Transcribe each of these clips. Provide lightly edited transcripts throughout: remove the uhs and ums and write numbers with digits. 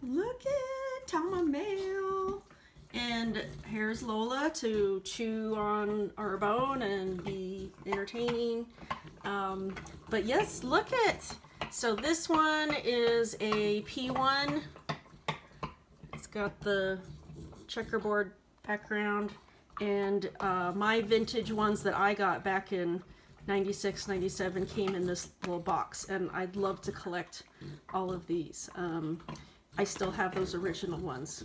Look at Tama mail. And here's Lola to chew on our bone and be entertaining. But yes, look at. So this one is a P1. It's got the checkerboard background, and my vintage ones that I got back in 96, 97 came in this little box, and I'd love to collect all of these. I still have those original ones.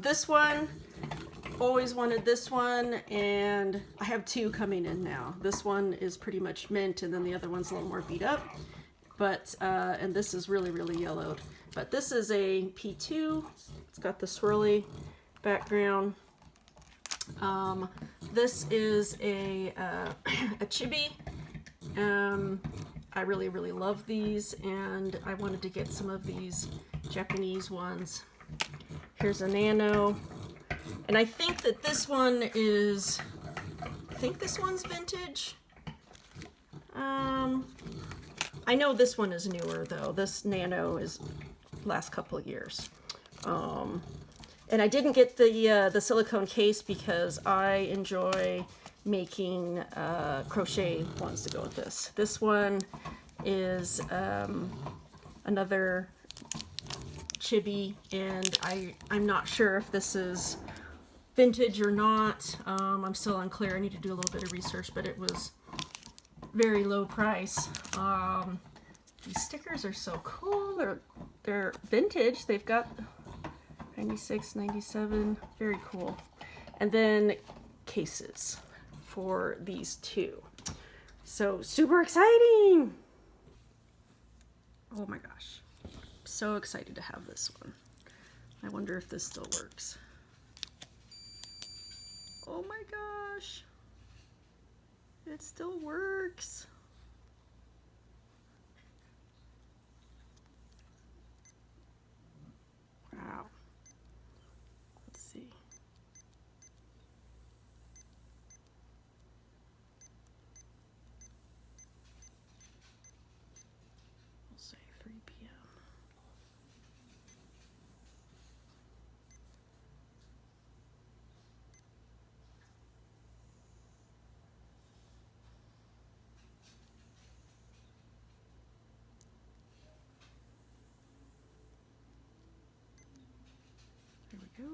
This one, always wanted this one, and I have two coming in now. This one is pretty much mint, and then the other one's a little more beat up. But, and this is really, really yellowed. But this is a P2. It's got the swirly background. This is a chibi. I really, really love these, and I wanted to get some of these Japanese ones. Here's a Nano, and I think that this one is, I think this one's vintage. I know this one is newer though. This Nano is last couple of years. And I didn't get the silicone case because I enjoy making crochet ones to go with this. This one is another chibi, and I'm not sure if this is vintage or not. I'm still unclear. I need to do a little bit of research, but it was very low price. These stickers are so cool. They're vintage. They've got 96, 97, very cool. And then cases for these two. So super exciting. Oh my gosh. So excited to have this one. I wonder if this still works. Oh my gosh. It still works. Wow. Let's see. We'll say 3 p.m. There we go.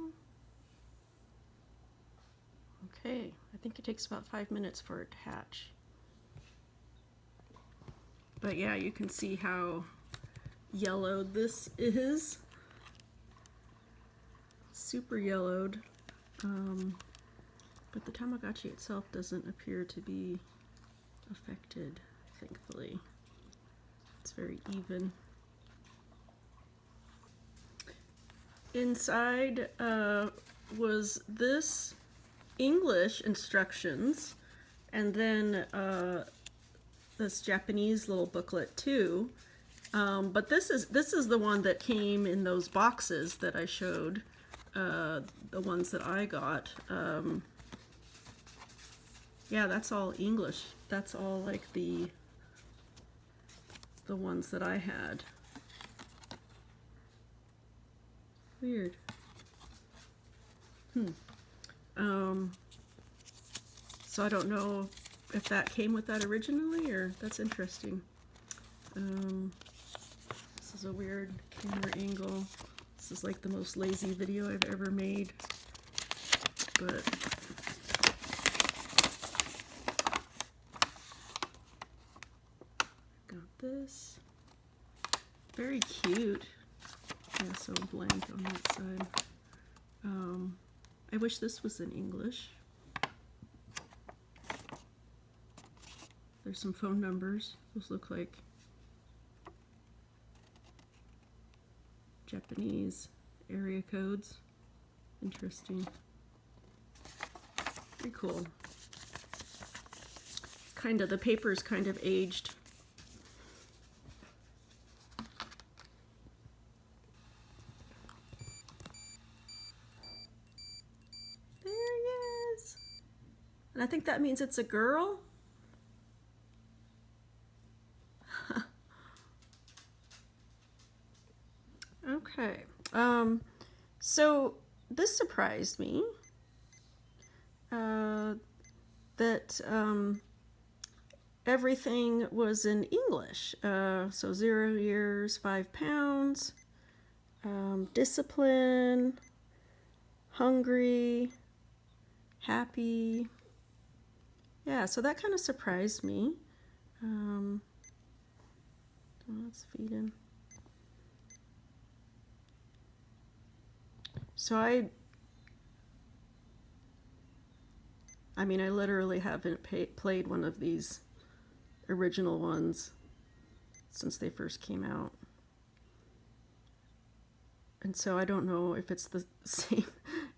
Okay, I think it takes about 5 minutes for it to hatch. But yeah, you can see how yellowed this is. Super yellowed. But the Tamagotchi itself doesn't appear to be affected, thankfully. It's very even. Inside was this English instructions, and then this Japanese little booklet too. But this is the one that came in those boxes that I showed, the ones that I got. Yeah, that's all English. That's all like the ones that I had. Weird. So I don't know if that came with that originally, or that's interesting. This is a weird camera angle. This is like the most lazy video I've ever made. But got this. Very cute. Yeah, so blank on that side. I wish this was in English. There's some phone numbers. Those look like Japanese area codes. Interesting. Pretty cool. Kind of, the paper's kind of aged. There he is. And I think that means it's a girl. Okay. Okay. So this surprised me. That everything was in English. So 0 years, 5 pounds, discipline, hungry, happy. Yeah, so that kind of surprised me. Let's feed him. So I mean, I literally haven't played one of these original ones since they first came out. And so I don't know if it's the same,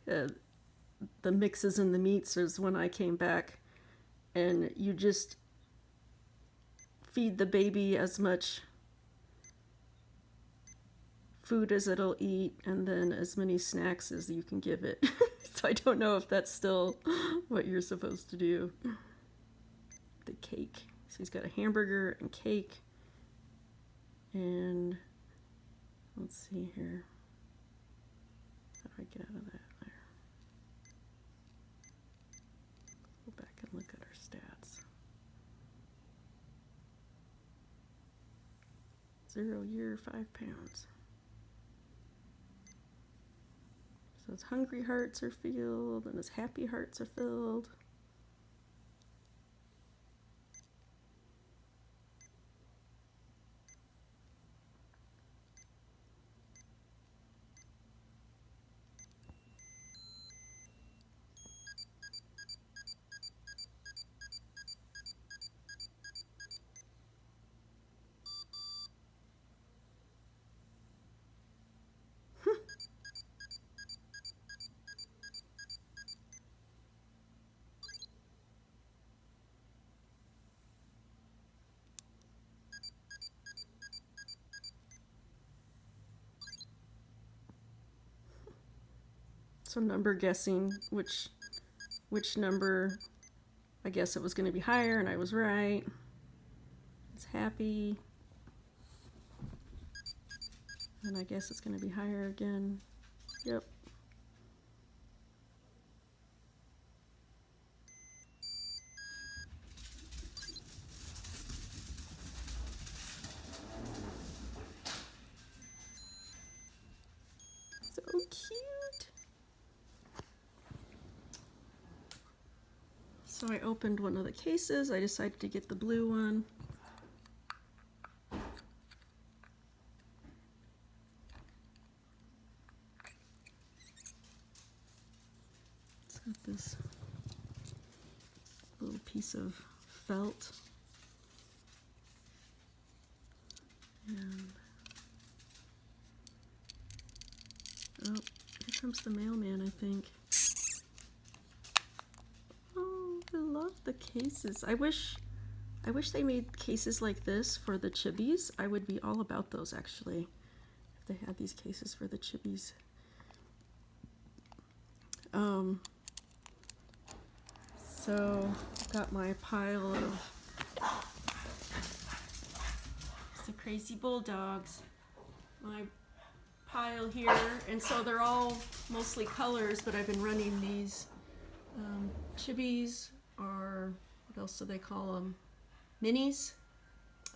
the mixes and the meats as when I came back. And you just feed the baby as much food as it'll eat and then as many snacks as you can give it. So I don't know if that's still what you're supposed to do. The cake. So he's got a hamburger and cake. And let's see here. How do I get out of that there? Go back and look at our stats. 0 year, 5 pounds. So his hungry hearts are filled and his happy hearts are filled. So number guessing which number, I guess it was going to be higher and I was right. It's happy. And I guess it's going to be higher again. Yep. So cute. So I opened one of the cases. I decided to get the blue one. It's got this little piece of felt. And oh, here comes the mailman, I think. Oh, I love the cases. I wish they made cases like this for the chibis. I would be all about those, actually, if they had these cases for the chibis. So I've got my pile of the crazy bulldogs. My pile here, and so they're all mostly colors, but I've been running these chibis, or what else do they call them? Minis.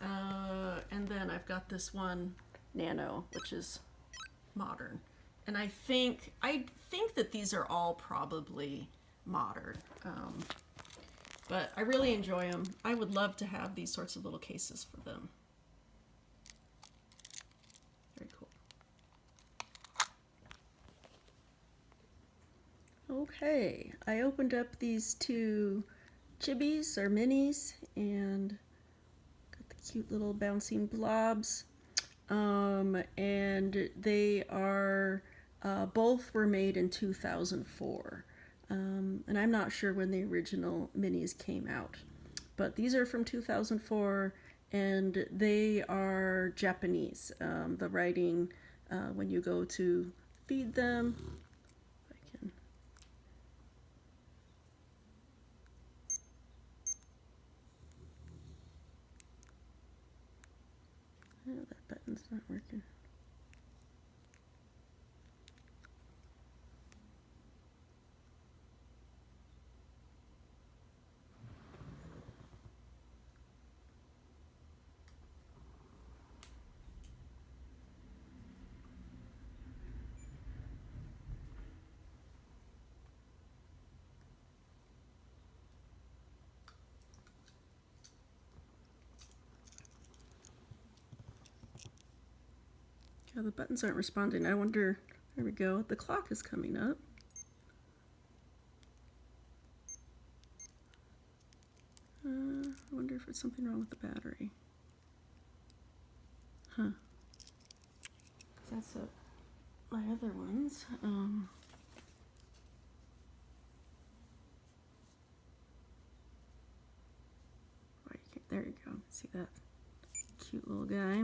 And then I've got this one Nano, which is modern. And I think that these are all probably modern. But I really enjoy them. I would love to have these sorts of little cases for them. Very cool. Okay, I opened up these two chibis or minis and got the cute little bouncing blobs. And they are both were made in 2004. And I'm not sure when the original minis came out, but these are from 2004, and they are Japanese. The writing, when you go to feed them, I can. Oh, that button's not working. Yeah, the buttons aren't responding. I wonder, there we go, the clock is coming up. I wonder if it's something wrong with the battery. Huh. That's my other ones. There you go. See that cute little guy.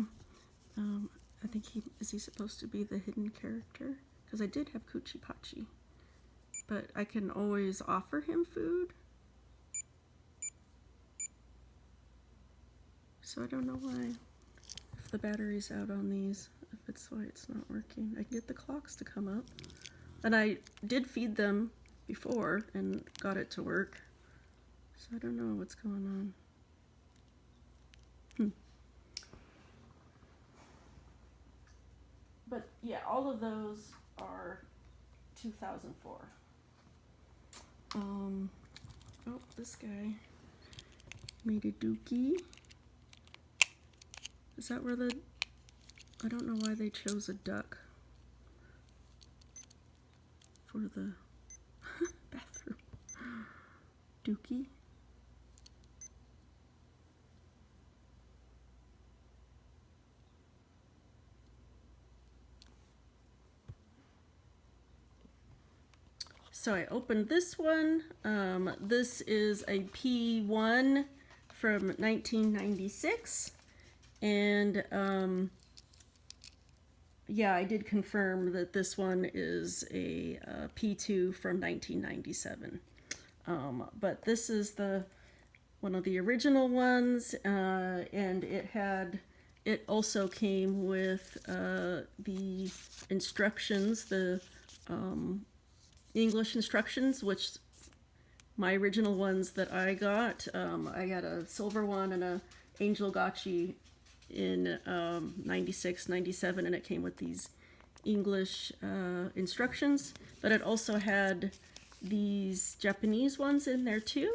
I think is he supposed to be the hidden character? Because I did have Coochie Pachi, but I can always offer him food. So I don't know why, if the battery's out on these, if it's why it's not working. I can get the clocks to come up. And I did feed them before and got it to work. So I don't know what's going on. But yeah, all of those are 2004. Oh, this guy made a dookie. Is that where I don't know why they chose a duck for the bathroom. Dookie. So I opened this one. This is a P1 from 1996. And yeah, I did confirm that this one is a P2 from 1997. But this is one of the original ones, and it also came with the instructions, the English instructions, which my original ones that I got a silver one and a Angel Gotchi in 96, 97, and it came with these English instructions, but it also had these Japanese ones in there too.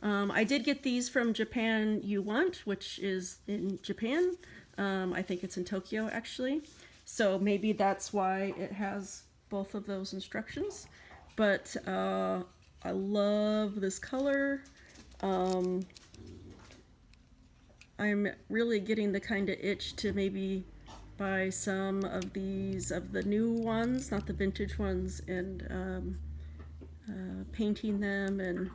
I did get these from Japan You Want, which is in Japan. I think it's in Tokyo actually, so maybe that's why it has both of those instructions. But I love this color. I'm really getting the kind of itch to maybe buy some of these, of the new ones, not the vintage ones, and painting them, and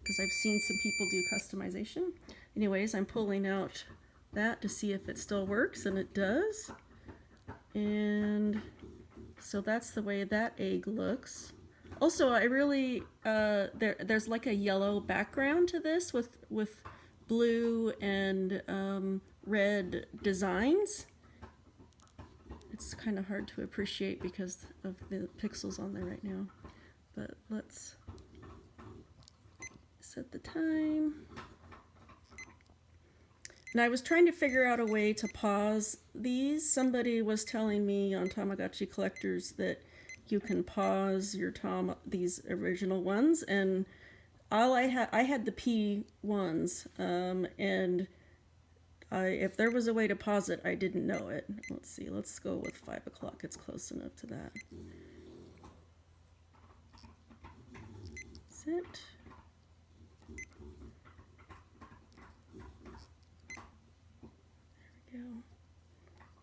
because I've seen some people do customization. Anyways, I'm pulling out that to see if it still works, and it does. And so that's the way that egg looks. Also, I really, there's like a yellow background to this with blue and red designs. It's kind of hard to appreciate because of the pixels on there right now. But let's set the time. And I was trying to figure out a way to pause these. Somebody was telling me on Tamagotchi Collectors that you can pause your these original ones, and all I had the P1s, and if there was a way to pause it, I didn't know it. Let's see, let's go with 5 o'clock. It's close enough to that. Set. There we go.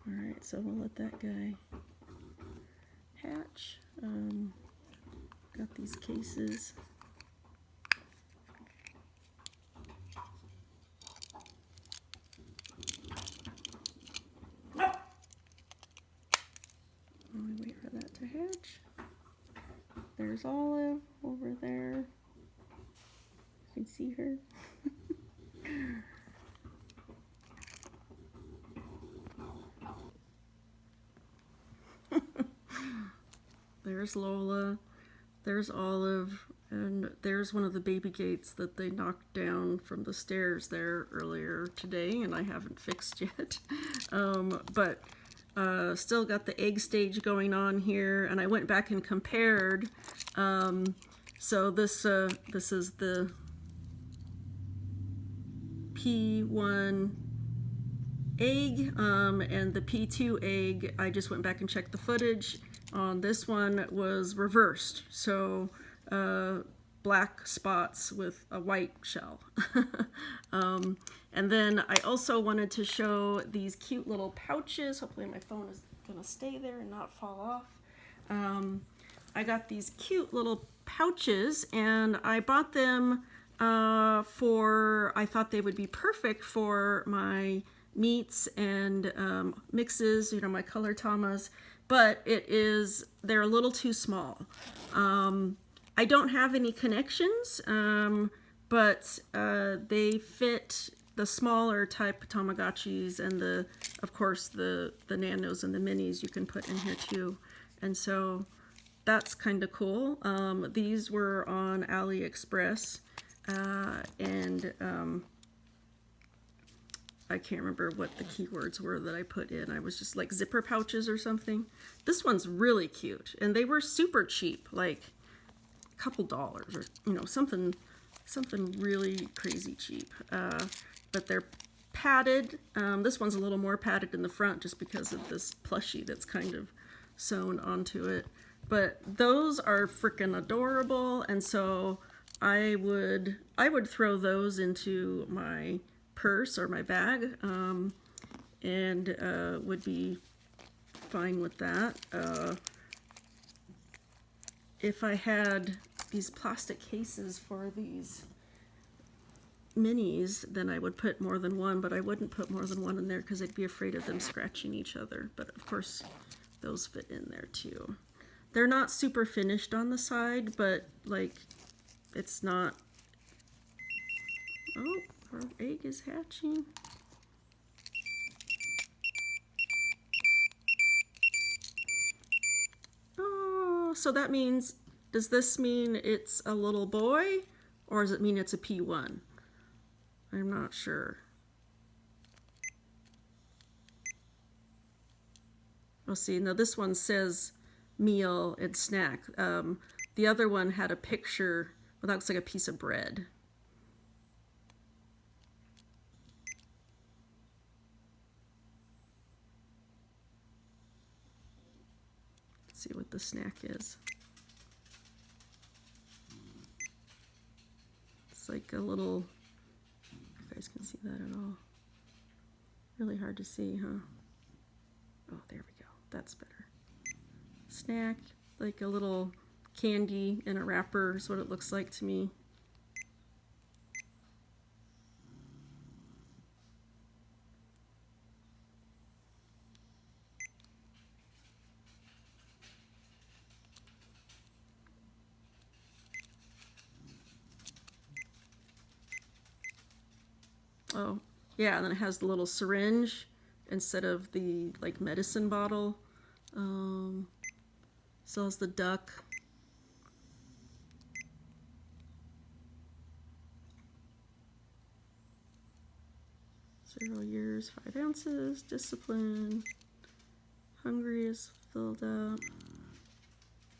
All right, so we'll let that guy hatch. Got these cases. We wait for that to hatch. There's Olive over there. You can see her. There's Lola, there's Olive, and there's one of the baby gates that they knocked down from the stairs there earlier today, and I haven't fixed yet. But still got the egg stage going on here, and I went back and compared. So this is the P1 egg, and the P2 egg, I just went back and checked the footage. On this one was reversed, so black spots with a white shell. And then I also wanted to show these cute little pouches. Hopefully my phone is gonna stay there and not fall off. I got these cute little pouches, and I bought them I thought they would be perfect for my meats and mixes, you know, my color Tamas, but they're a little too small. I don't have any connections, but they fit the smaller type Tamagotchis, and of course the nanos and the minis you can put in here too. And so that's kind of cool. These were on AliExpress, and I can't remember what the keywords were that I put in. I was just like zipper pouches or something. This one's really cute, and they were super cheap, like a couple dollars, or you know, something really crazy cheap. But they're padded. This one's a little more padded in the front just because of this plushie that's kind of sewn onto it. But those are freaking adorable, and so I would throw those into my purse or my bag, and would be fine with that. If I had these plastic cases for these minis, then I would put more than one, but I wouldn't put more than one in there because I'd be afraid of them scratching each other. But of course, those fit in there too. They're not super finished on the side, but like, it's not... Oh, our egg is hatching. Oh, so that means, does this mean it's a little boy, or does it mean it's a P1? I'm not sure. Oh, see, now this one says meal and snack. The other one had a picture, well, that looks like a piece of bread. Let's see what the snack is. It's like a little, if you guys can see that at all. Really hard to see, huh? Oh, there we go. That's better. Snack, like a little candy in a wrapper is what it looks like to me. Oh, yeah, and then it has the little syringe instead of the like medicine bottle. So is the duck. Several years, 5 ounces, discipline, hungry is filled up.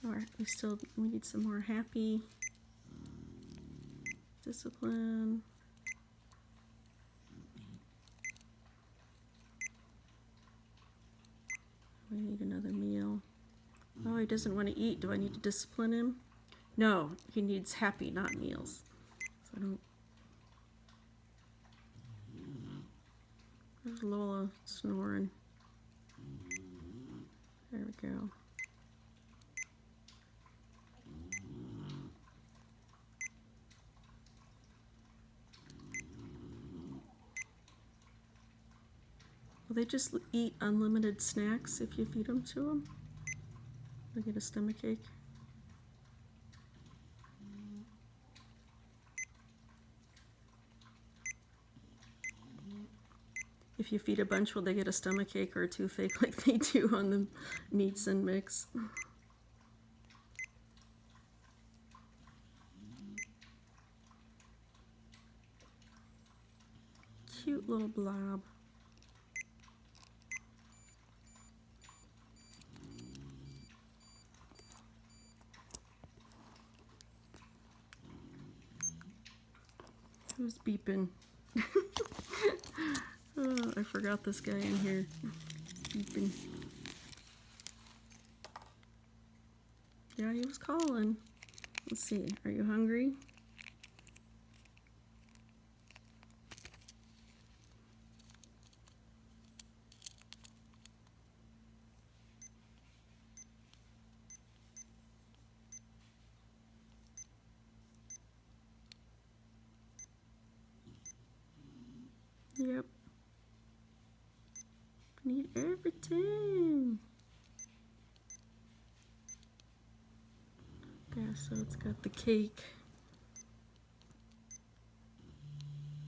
All right, we need some more happy, discipline. We need another meal. Oh, he doesn't want to eat. Do I need to discipline him? No, he needs happy, not meals. So I don't... There's Lola snoring. There we go. Will they just eat unlimited snacks if you feed them to them? They get a stomachache. If you feed a bunch, will they get a stomachache or a toothache like they do on the meats and mix? Cute little blob. Who's beeping? Oh, I forgot this guy in here. Beeping. Yeah, he was calling. Let's see, are you hungry? Yep. Need everything. Yeah, so it's got the cake.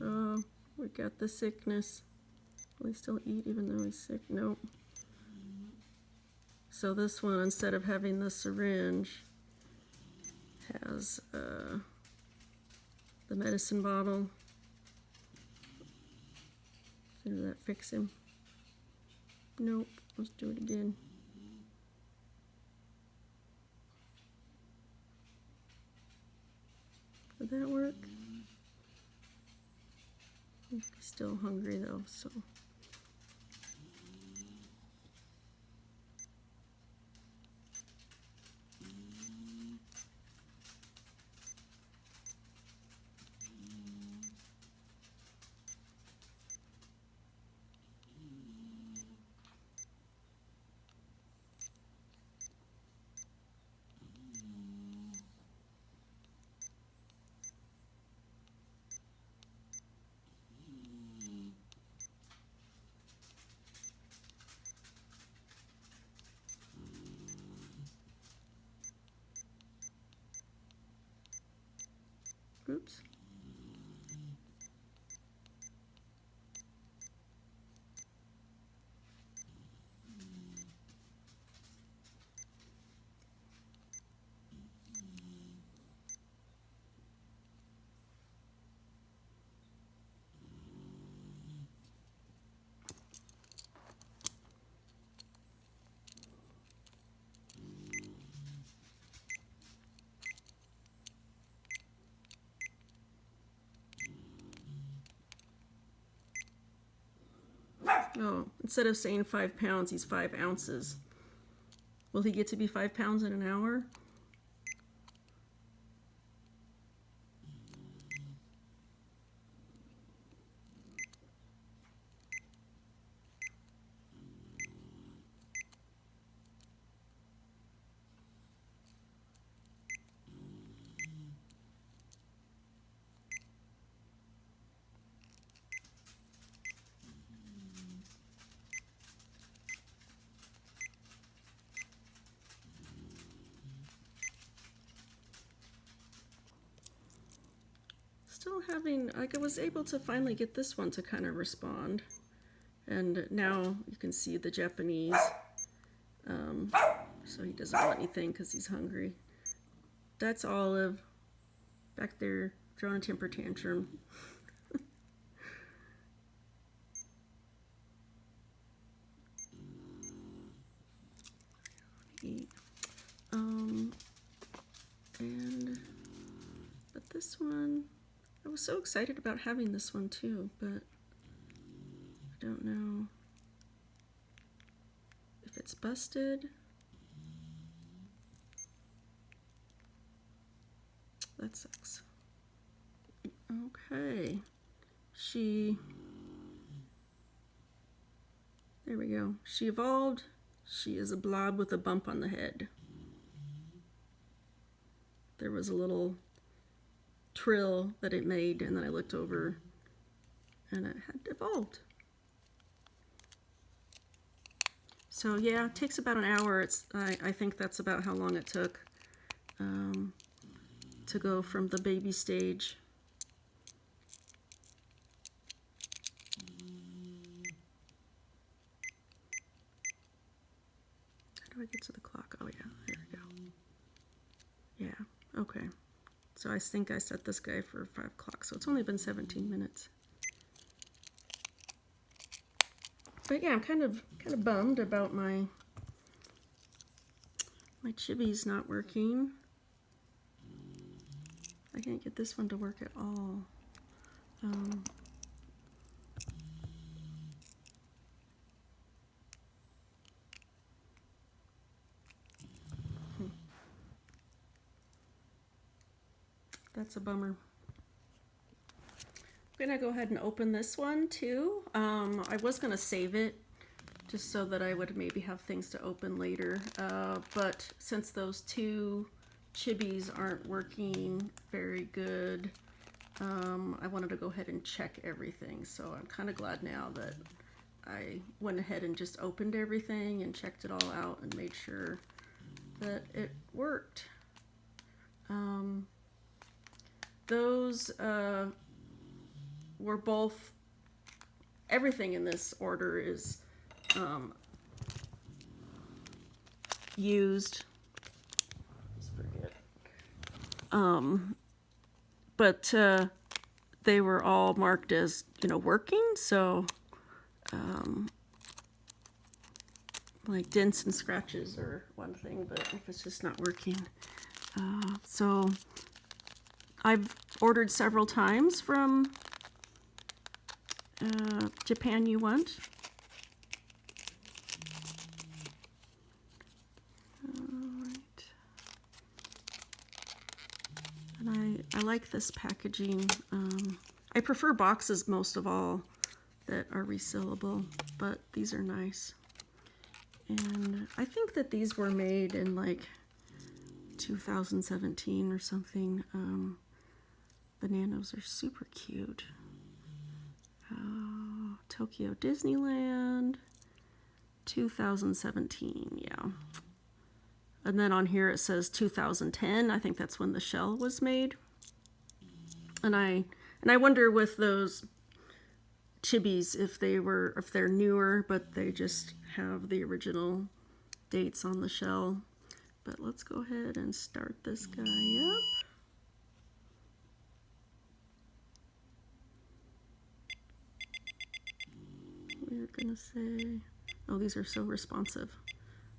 Oh, we got the sickness. Will he still eat even though he's sick? Nope. So this one, instead of having the syringe, has the medicine bottle. So does that fix him? Nope. Let's do it again. Did that work? He's still hungry though, so. Oops. Oh, instead of saying 5 pounds, he's 5 ounces. Will he get to be 5 pounds in an hour? Still having, like, I was able to finally get this one to kind of respond. And now you can see the Japanese. So he doesn't want anything because he's hungry. That's Olive back there throwing a temper tantrum. But this one, I was so excited about having this one too, but I don't know if it's busted. That sucks. Okay. There we go. She evolved. She is a blob with a bump on the head. There was a little trill that it made, and then I looked over and it had evolved. So yeah, it takes about an hour. I think that's about how long it took to go from the baby stage. How do I get to the clock? Oh yeah, there we go. Yeah, okay. So I think I set this guy for 5 o'clock, so it's only been 17 minutes. But yeah, I'm kind of bummed about my chibis not working. I can't get this one to work at all. That's a bummer. I'm gonna go ahead and open this one too. I was gonna save it just so that I would maybe have things to open later. But since those two chibis aren't working very good, I wanted to go ahead and check everything. So I'm kind of glad now that I went ahead and just opened everything and checked it all out and made sure that it worked. Those were both, everything in this order is used. Just forget. But they were all marked as, you know, working, so like dents and scratches are one thing, but if it's just not working. So I've ordered several times from Japan You Want. Alright. And I like this packaging. I prefer boxes most of all that are resealable, but these are nice. And I think that these were made in like 2017 or something. The nanos are super cute. Tokyo Disneyland 2017, yeah. And then on here it says 2010. I think that's when the shell was made. And I wonder with those chibis if they're newer, but they just have the original dates on the shell. But let's go ahead and start this guy up. We're gonna say, oh, these are so responsive.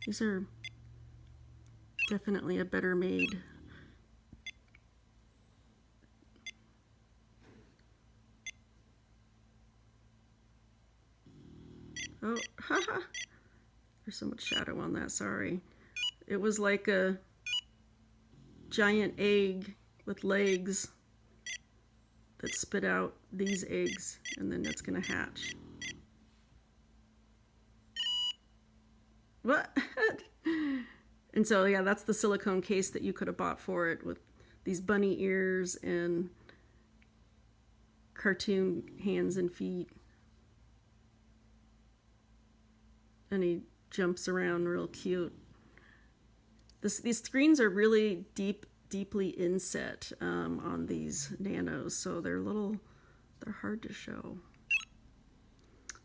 These are definitely a better made. Oh, haha. There's so much shadow on that, sorry. It was like a giant egg with legs that spit out these eggs, and then it's gonna hatch. What? And so, yeah, that's the silicone case that you could have bought for it with these bunny ears and cartoon hands and feet. And he jumps around real cute. These screens are really deeply inset on these nanos, so they're hard to show.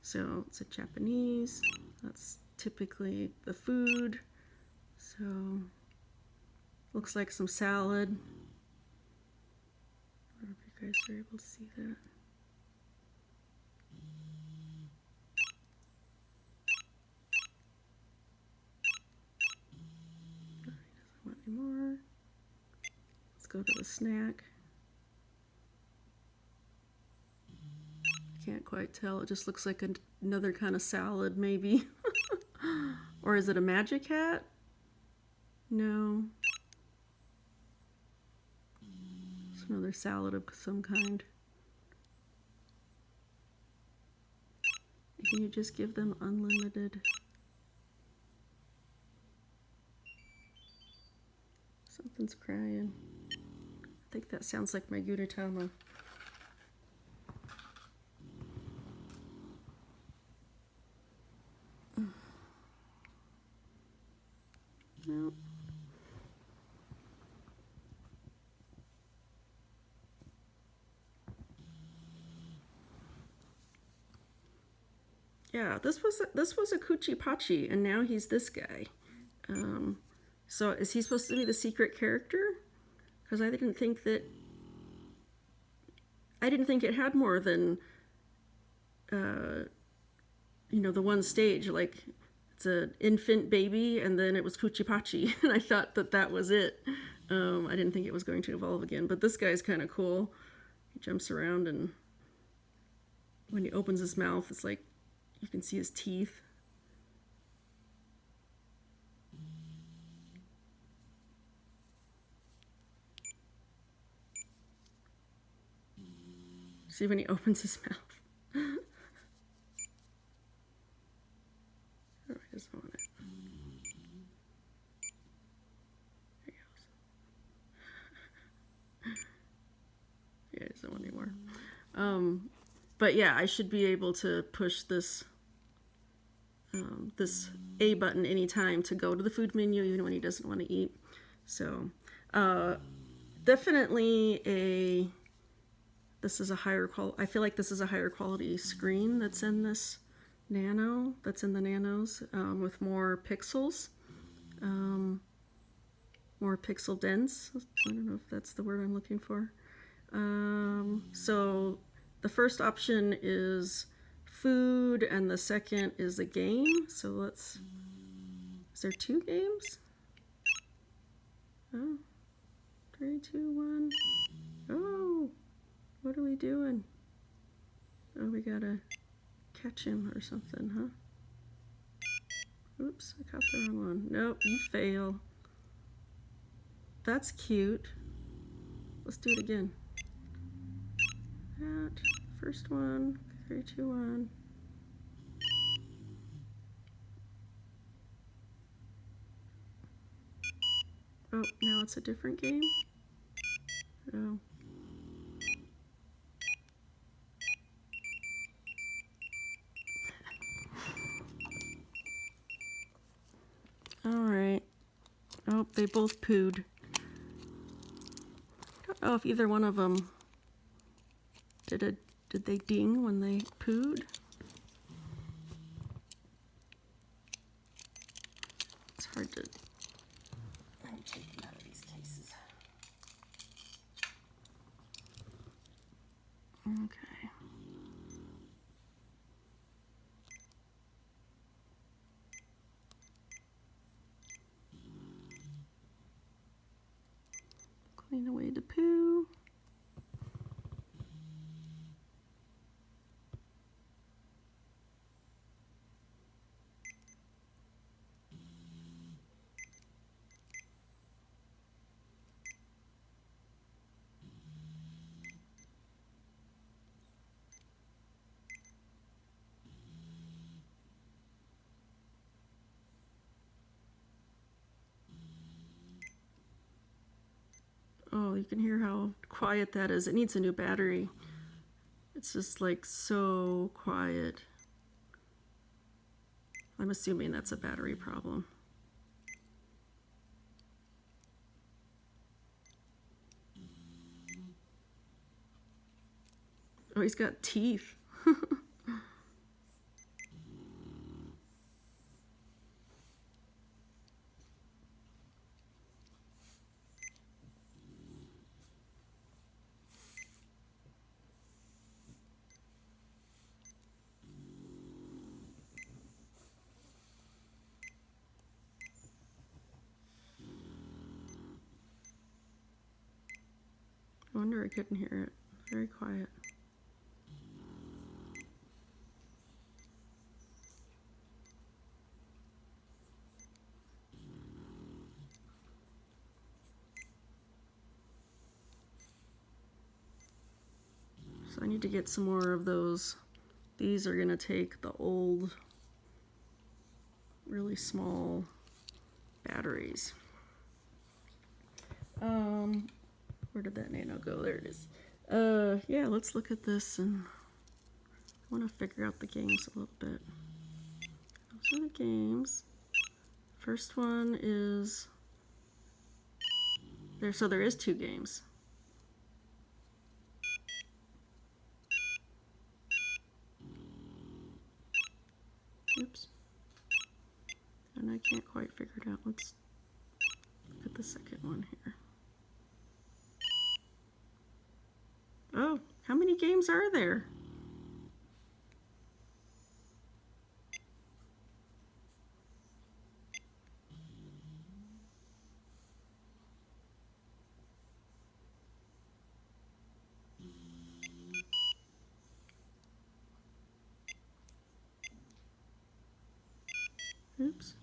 So it's a Japanese. That's typically the food. So looks like some salad. I don't know if you guys are able to see that. He doesn't want any more. Let's go to the snack. Can't quite tell. It just looks like another kind of salad, maybe. Or is it a magic hat? No. It's another salad of some kind. Can you just give them unlimited? Something's crying. I think that sounds like my Tama. No. Yeah, this was a Kuchi-Pachi, and now he's this guy. So is he supposed to be the secret character? Because I didn't think it had more than you know, the one stage. Like, it's an infant baby, and then it was Kuchi-Pachi, and I thought that was it. I didn't think it was going to evolve again, but this guy's kind of cool. He jumps around, and when he opens his mouth, it's like you can see his teeth. See when he opens his mouth. Oh, he doesn't want it. There he goes. Yeah, he doesn't want any more. But yeah, I should be able to push this this A button anytime to go to the food menu, even when he doesn't want to eat. So definitely this is a higher quality. I feel like this is a higher quality screen that's in this Nano, that's in the Nanos, with more pixels, more pixel dense. I don't know if that's the word I'm looking for. So the first option is food, and the second is a game. So let's. Is there 2 games? Oh, 3, 2, 1. Oh, what are we doing? Oh, we gotta catch him or something, huh? Oops, I caught the wrong one. Nope, you fail. That's cute. Let's do it again. That first one. 3, 2, 1. Oh, now it's a different game? Oh. Alright. Oh, they both pooed. I don't know if either one of them did they ding when they pooed? It's hard to. Let me take them out of these cases. Okay. Clean away the poo. Oh, you can hear how quiet that is. It needs a new battery. It's just like so quiet. I'm assuming that's a battery problem. Oh, he's got teeth. I wonder I couldn't hear it. Very quiet. So I need to get some more of those. These are gonna take the old, really small batteries. Where did that Nano go? There it is. Yeah, let's look at this, and I want to figure out the games a little bit. Those are the games. First one is there, so there is 2 games. Oops. And I can't quite figure it out. Let's look at the second one here. Oh, how many games are there? Oops.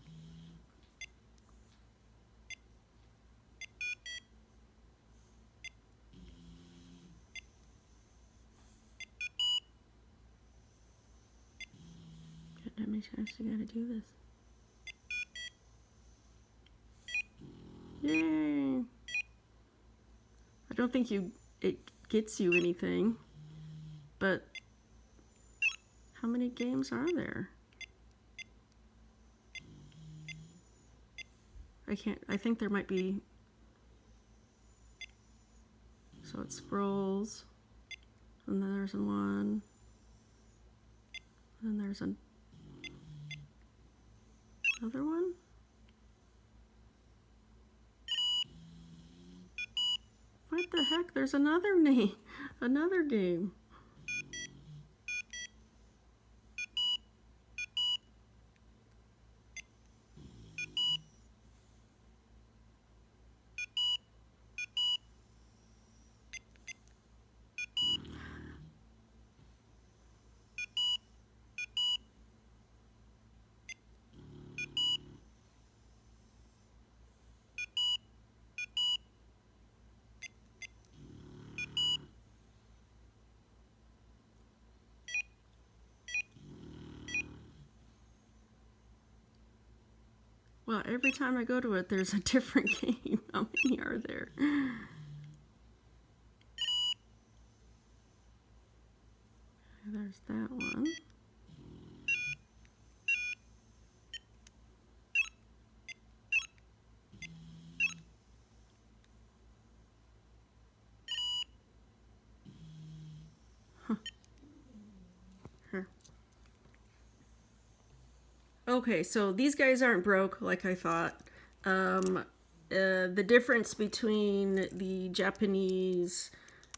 many times do you gotta do this? Yay! I don't think it gets you anything, but how many games are there? I think there might be. So it scrolls, and then there's one, and there's another one. What the heck? There's another name, another game. Well, every time I go to it, there's a different game. How many are there? There's that one. Here. Okay, so these guys aren't broke like I thought. The difference between the Japanese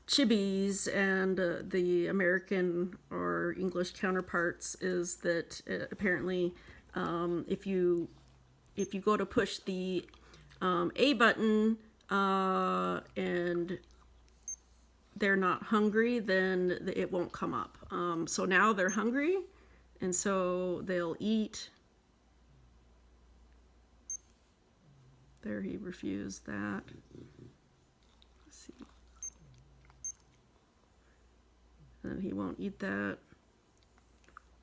chibis and the American or English counterparts is that apparently if you go to push the A button and they're not hungry, then it won't come up. So now they're hungry, and so they'll eat. There, he refused that. Let's see. And he won't eat that.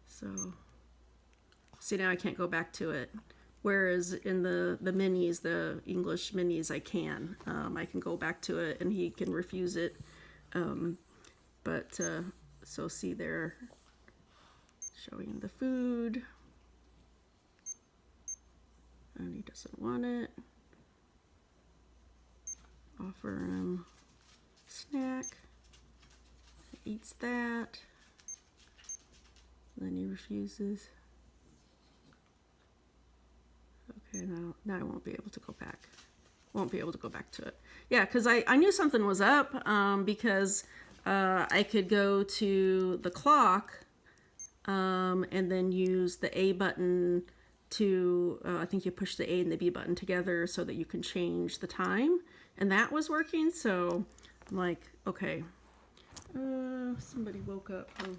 So, see, now I can't go back to it. Whereas in the minis, the English minis, I can. I can go back to it and he can refuse it. So see there, showing the food. And he doesn't want it. Offer him snack. He eats that. Then he refuses. Okay, now I won't be able to go back. Won't be able to go back to it. Yeah, because I knew something was up because I could go to the clock and then use the A button to, I think you push the A and the B button together so that you can change the time. And that was working, so I'm like, okay. Somebody woke up. Oh.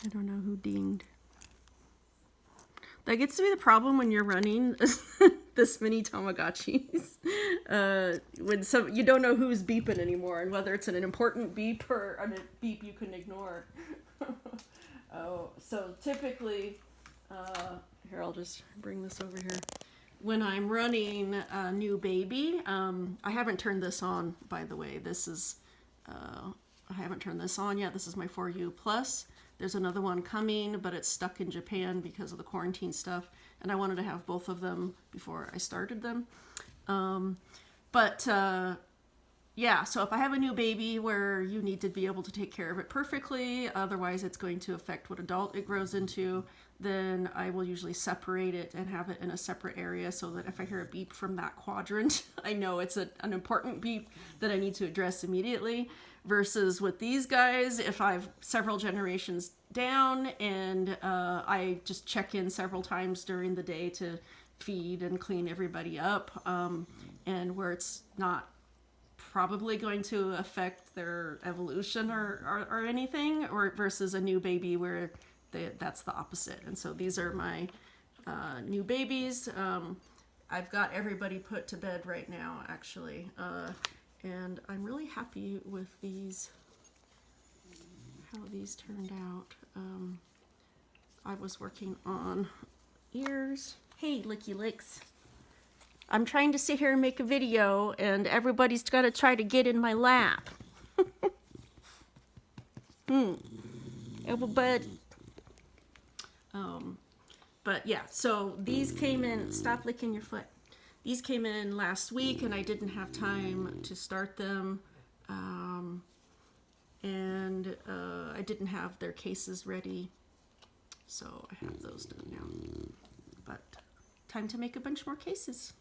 I don't know who dinged. That gets to be the problem when you're running this many Tamagotchis. When you don't know who's beeping anymore, and whether it's an important beep or a beep you can ignore. Oh, so typically, here, I'll just bring this over here. When I'm running a new baby, I haven't turned this on, by the way. This is, I haven't turned this on yet. This is my 4U Plus. There's another one coming, but it's stuck in Japan because of the quarantine stuff. And I wanted to have both of them before I started them. Yeah, so if I have a new baby where you need to be able to take care of it perfectly, otherwise it's going to affect what adult it grows into, then I will usually separate it and have it in a separate area so that if I hear a beep from that quadrant, I know it's an important beep that I need to address immediately. Versus with these guys, if I've several generations down and I just check in several times during the day to feed and clean everybody up, and where it's not probably going to affect their evolution or anything, or versus a new baby where that's the opposite. And so these are my new babies. I've got everybody put to bed right now, actually. And I'm really happy with these, how these turned out. I was working on ears. Hey, Licky Licks. I'm trying to sit here and make a video, and everybody's got to try to get in my lap. Everybody. But yeah, so these came in. Stop licking your foot. These came in last week, and I didn't have time to start them. I didn't have their cases ready, so I have those done now. But time to make a bunch more cases.